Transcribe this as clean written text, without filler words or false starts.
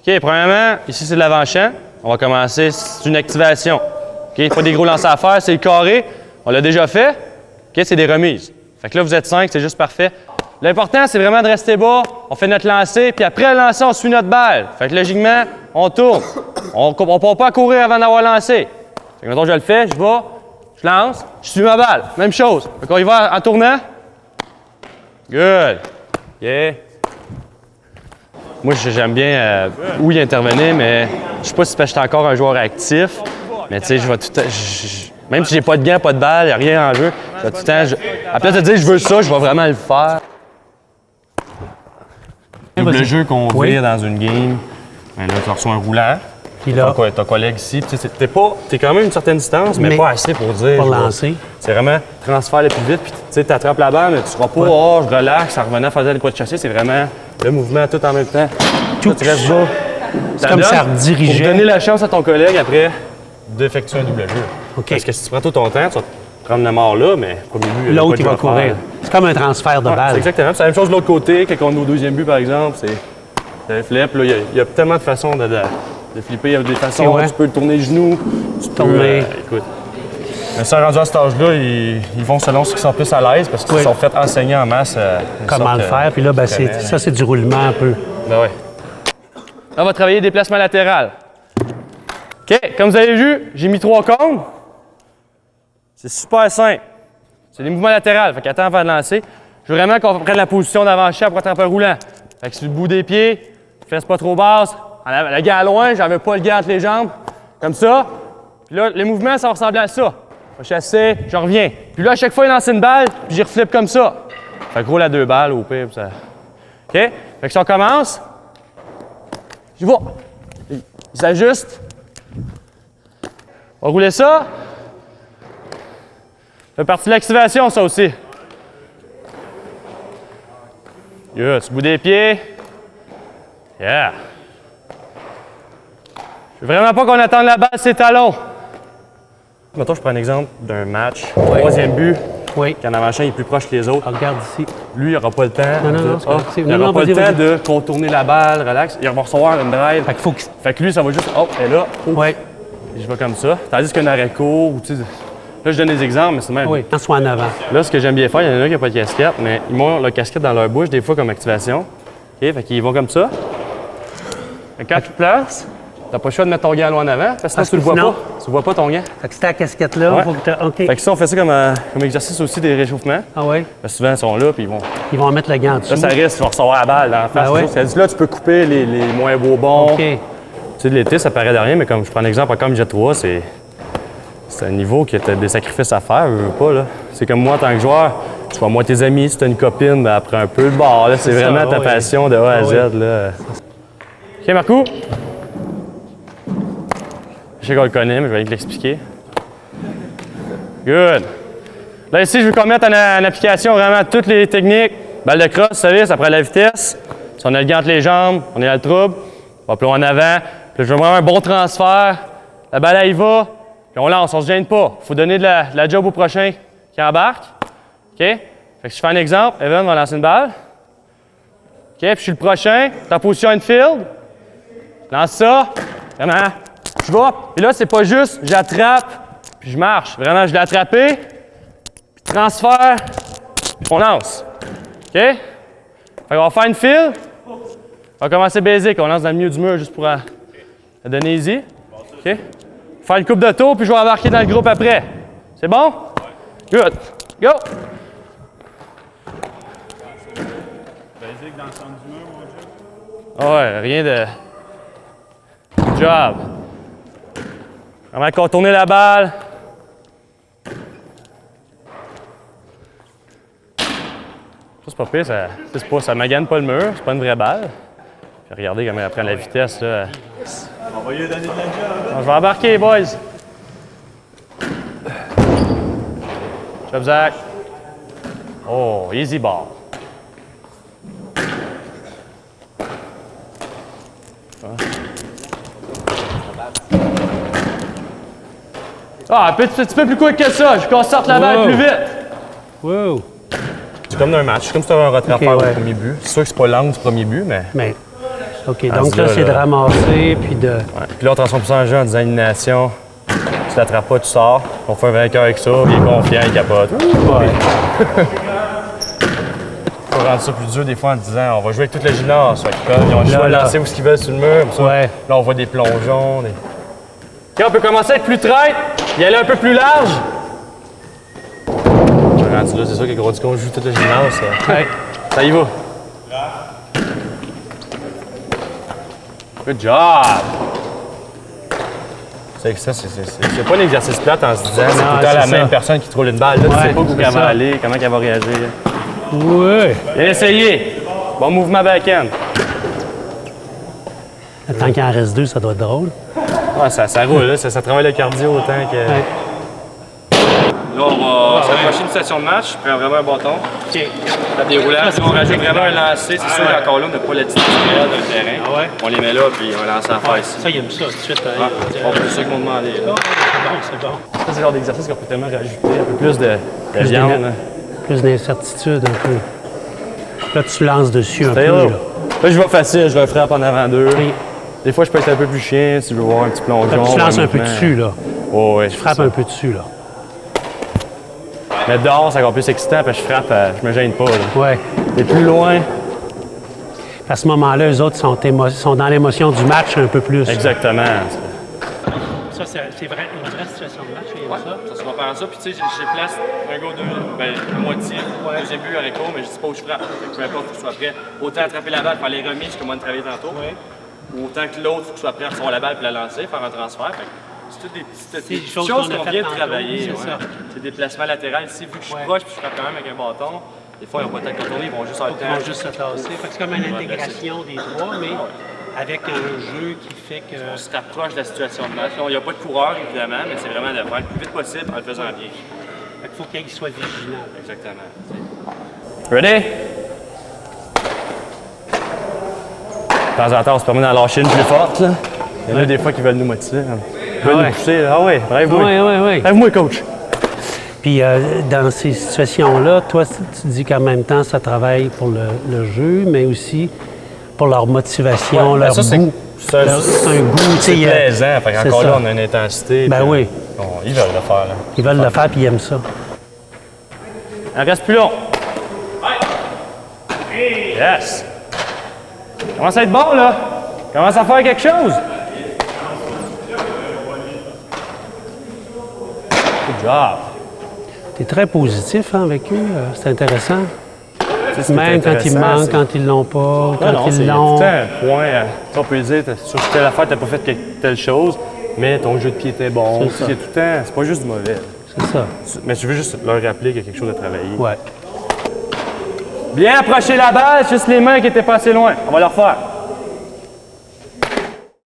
OK, premièrement, ici, c'est de l'avant-champ. On va commencer, c'est une activation. OK, pas des gros lancers à faire, c'est le carré. On l'a déjà fait. OK, c'est des remises. Fait que là, vous êtes 5, c'est juste parfait. L'important, c'est vraiment de rester bas. On fait notre lancer, puis après le lancer, on suit notre balle. Fait que logiquement, on tourne. On ne part pas à courir avant d'avoir lancé. Fait que mettons, je le fais, je vais, je lance, je suis ma balle. Même chose. Fait qu'on y va en tournant. Good. Yeah. Moi, j'aime bien où y intervenir, mais je sais pas si je suis encore un joueur actif. Mais tu sais, je vais tout le temps. Même si j'ai pas de gants, pas de balle, il n'y a rien en jeu, je vais tout le temps. À place de dire je veux ça, je vais vraiment le faire. Le jeu qu'on vire dans une game, ben là, tu reçois un roulant. Puis là, ton collègue ici, t'es quand même une certaine distance, mais pas assez pour dire. Pour lancer. C'est vraiment transfert le plus vite, puis tu attrapes la balle, mais tu seras pas, oh, je relaxe, en revenant, faisant le quoi de chasser, c'est vraiment le mouvement tout en même temps. Tout. Là, tu restes bas. C'est comme ça redirigeait. Pour donner la chance à ton collègue après d'effectuer un double jeu. OK. Parce que si tu prends tout ton temps, tu vas te prendre la mort là, mais premier but, l'autre, il va courir. C'est comme un transfert de balle. C'est exactement. C'est la même chose de l'autre côté, quand on est au deuxième but, par exemple, c'est un flip. Là, il y a tellement de façons de flipper. Il y a des façons, tu peux tourner les genoux, tu peux tourner. Écoute. Mais ça, rendu à cet âge-là, ils vont selon ceux qui sont plus à l'aise parce qu'ils sont fait enseigner en masse. Comment le faire. Puis là, ben, ça, c'est du roulement un peu. Ben oui. Là, on va travailler déplacement latéral. OK, comme vous avez vu, j'ai mis 3 cônes. C'est super simple. C'est des mouvements latéraux. Fait qu'attends avant de lancer. Je veux vraiment qu'on prenne la position d'avant-champ pour attraper un roulant. Fait que sur le bout des pieds, fesses pas trop basse. Le gars à loin, j'avais pas le gars entre les jambes. Comme ça. Puis là, les mouvements, ça va ressembler à ça. Je vais chasser, je reviens. Puis là, à chaque fois, il lance une balle, puis j'y reflippe comme ça. Fait que roule à 2 balles au pire. Ça... OK? Fait que si on commence, je vois. Il s'ajuste. On va rouler ça. Ça fait partie de l'activation, ça aussi. Yeah, sur le bout des pieds. Yeah. Je veux vraiment pas qu'on attende la balle, ses talons. Mettons, je prends un exemple d'un match. Troisième but. Oui. Qu'en avant-champ, il est plus proche que les autres. Regarde ici. Lui, il n'aura pas le temps. Il n'aura pas le temps de contourner la balle, relax. Il va recevoir une drive. Fait que lui, ça va juste. Oh, elle est là. Oui. Je vais comme ça. Tandis qu'un arrêt court, ou tu sais. Là, je donne des exemples, mais c'est même. Oui, quand soit en avant. Là, ce que j'aime bien faire, il y en a qui n'ont pas de casquette, mais ils ont leur casquette dans leur bouche, des fois comme activation. OK, fait qu'ils vont comme ça. Fait que quand tu te places, t'as pas le choix de mettre ton gant loin en avant, parce que sinon, tu le vois pas. Tu vois pas ton gant. Fait que c'est ta casquette-là, ouais. Faut que tu. OK. Fait que ça, on fait ça comme exercice aussi des réchauffements. Ah oui? Parce que souvent, ils sont là, puis ils vont mettre le gant en dessous. Là, ça risque, tu vas recevoir la balle dans la face. Ouais. Là, tu peux couper les moins beaux bons. OK. Tu sais, de l'été, ça paraît de rien, mais comme je prends l'exemple encore Jet 3, c'est un niveau qui a des sacrifices à faire, je veux pas, là. C'est comme moi, en tant que joueur, tu vois, moi, tes amis, si t'as une copine, ben, après un peu le bord, là, c'est vraiment ta passion de A à Z, là. OK, Marco? Je sais qu'on le connaît, mais je vais te l'expliquer. Good. Là, ici, je veux qu'on mette en application vraiment toutes les techniques. Balle de crosse, vous savez, ça prend la vitesse. Si on a le gant entre les jambes, on est dans le trouble. On va plus loin en avant. Puis là, je veux vraiment un bon transfert. La balle, elle y va. Puis on lance, on se gêne pas. Il faut donner de la job au prochain qui embarque. OK? Fait que si je fais un exemple, Evan va lancer une balle. OK? Puis je suis le prochain. Ta position infield. Lance ça. Vraiment. Je vais. Puis là, c'est pas juste j'attrape, puis je marche. Vraiment, je l'ai attrapé, puis transfert, puis on lance. OK? Fait qu'on va faire une file. On va commencer basic. On lance dans le milieu du mur juste pour la donner easy. OK? Faire une coupe de tour, puis je vais embarquer dans le groupe après. C'est bon? Good. Go! Basic dans le centre du mur, mon job? Ouais, rien de. Good job. Vraiment contourner la balle. Ça, c'est pas pire, ça magane pas le mur, c'est pas une vraie balle. Puis regardez comment elle prend la vitesse, là. On va lui donner de la job. Bon, je vais embarquer, boys. Job, Zach. Oh, easy ball. Ah, un petit peu plus quick que ça. Je veux qu'on sorte la balle plus vite. Wow. C'est comme dans un match. C'est comme si tu avais un retrait à faire au premier but. C'est sûr que c'est pas l'angle du premier but, mais... OK, Rendu donc là, c'est de ramasser, puis de... Ouais. Puis là, on transforme ça en jeu en disant élimination. Tu l'attrapes pas, tu sors. On fait un vainqueur avec ça, il est confiant, il capote. Ouais. On rendre ça plus dur des fois en disant on va jouer avec toute la gymnase. Ils ont le choix de là. lancer où ce qu'ils veulent sur le mur. Ça. Ouais. Là, on voit des plongeons. OK, on peut commencer à être plus traite, y aller un peu plus large. Rendu là, c'est sûr que gros du coup, on joue toute la gymnase. Ouais. Ça y va. Good job! C'est pas un exercice plate en se disant c'est tout le temps la c'est même ça. personne qui te roule une balle. Là, tu Ouais, sais pas où c'est elle va ça. aller, comment elle va réagir. Ouais. Bien essayé! Bon mouvement back-end. Tant qu'il en reste 2, ça doit être drôle. Ouais, ça roule, là. Ça travaille le cardio autant que. Ouais. Là, on va s'approcher d'une station de match. Je prends vraiment un bâton. OK. La déroulade. Si on rajoute vraiment un lancer, c'est sûr qu'encore là, on n'a pas la distance réelle d'un terrain. Ah ouais? On les met là, puis on lance à faire ici. Ça, il aime ça, tout de suite. On peut ça qu'ils m'ont demandé. Là. C'est bon. Ça, c'est le genre d'exercice qu'on peut tellement rajouter un peu plus de Plus viande. d'éner- Là. Plus d'incertitude, un peu. Là, tu lances dessus un peu, Là, là. là, je vais facile, je le frappe en avant d'eux. Oui. Des fois, je peux être un peu plus chien si je veux voir un petit plongeon. Là, tu lances un peu mouvement. dessus, là. Oh, ouais, Tu frappes un peu dessus, là. Mais dehors, c'est encore plus excitant parce que je frappe, je me gêne pas. Là. Ouais. Et plus loin. À ce moment-là, eux autres sont dans l'émotion du match un peu plus. Exactement. Ça, c'est vrai, une vraie situation de match, il aime ça. Ça se va faire ça, puis tu sais, j'ai place un gars, à moitié, deuxième but, arrêt court, mais je dis pas où je frappe. Fait que peu importe, il faut que je sois prêt. Autant attraper la balle, faire les remises comme on a travaillé tantôt, ou autant que l'autre, il faut que je sois prêt à recevoir la balle puis la lancer, faire un transfert. Fait que c'est toutes des petites choses choses qu'on a qu'on faites vient de tantôt, travailler. c'est Ouais. ça. C'est des placements latéraux. Ici, vu que je suis proche puis je frappe quand même avec un bâton, des fois, ils n'ont pas le temps de contourner, ils vont juste avoir le Ils temps. vont juste se tasser. Fait que c'est comme une intégration des trois, mais avec un jeu qui fait que... On se rapproche de la situation de match. Là, il n'y a pas de coureur, évidemment, mais c'est vraiment de faire le plus vite possible en le faisant bien. Fait qu'il faut qu'il soit vigilant. Exactement. Ready? De temps en temps, on se permet d'en lâcher une plus forte. Là. Il y en a des fois qui veulent nous motiver. Ils veulent nous pousser. Ah ouais, rêve-moi. Oui. Rêve-moi, coach. Puis dans ces situations-là, toi, tu dis qu'en même temps, ça travaille pour le jeu, mais aussi pour leur motivation, Ouais, leur ça, c'est- goût. c'est un goût, tu C'est sais. plaisant. Fait c'est qu'encore ça. là, on a une intensité. Ben puis, oui. Ils veulent le faire. Là. Ils veulent le faire, puis ils aiment ça. On reste plus long. Yes. Commence à être bon, là. Commence à faire quelque chose. Good job. Tu es très positif hein, avec eux, c'est intéressant. Tu sais, ce qui est Même quand ils intéressant, manquent, c'est- quand ils l'ont pas, quand Non, c'est ils tout l'ont. le temps un point. On peut dire, sur telle affaire, t'as pas fait telle chose, mais ton jeu de pied était bon. C'est ça. C'est tout le temps, c'est pas juste du mauvais. C'est ça. Mais tu veux juste leur rappeler qu'il y a quelque chose à travailler. Ouais. Bien approcher la balle, juste les mains qui étaient pas assez loin. On va le refaire.